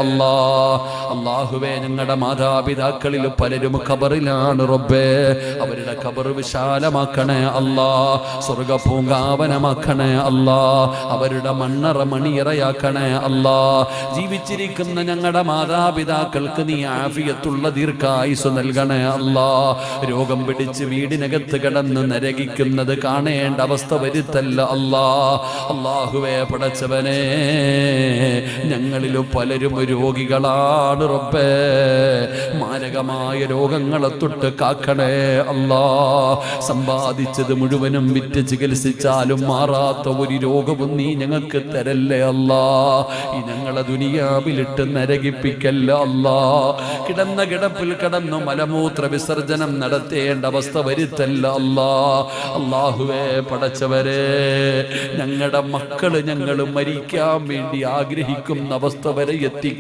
അല്ലാഹുവേ ഞങ്ങളുടെ മാതാപിതാക്കളിൽ പലരും ഖബറിലാണ് റബ്ബേ. അവരുടെ ഖബർ വിശാലമാക്കണേ അല്ലാ, സ്വർഗ പൂങ്കാവനമാക്കണേ അല്ലാ, അവരുടെ മണ്ണറ മണിയറയാക്കണേ അല്ലാ. ജീവിച്ചിരിക്കുന്ന ഞങ്ങളുടെ മാതാപിതാക്കൾക്ക് നീ ആഫിയത്തുള്ള ദീർഘായുസ് നൽകണേ അല്ലാ. രോഗം പിടിച്ച് വീടിനകത്ത് കിടന്ന് നരകിക്കുന്നത് കാണേണ്ട അവസ്ഥ വരുത്തല്ല അല്ലാ. അല്ലാഹുവേ പടച്ചവനെ, ഞങ്ങളിലും പലരും രോഗികളാണ് റബ്ബേ. മാരകമായ രോഗങ്ങളെ തൊട്ട് കാക്കണേ അല്ലാ. സമ്പാദിച്ചത് മുഴുവനും വിറ്റ് ചികിത്സിച്ചാലും മാറാത്ത ഒരു രോഗവും നീ ഞങ്ങൾക്ക് തരല്ലേ അല്ലാ. ഈ ഞങ്ങളെ ദുനിയാവിലിട്ട് നരകിപ്പിക്കല്ല അല്ലാ. കിടന്ന കിടപ്പിൽ കിടന്നു മലമൂത്ര വിസർജനം നടത്തേണ്ട അവസ്ഥ വരുത്തല്ല അല്ലാ. അല്ലാഹുവേ പടച്ചവരെ, ഞങ്ങളുടെ മക്കള് ഞങ്ങൾ മരിക്കാൻ വേണ്ടി ആഗ്രഹിക്കുന്ന അവസ്ഥ വരെ എത്തി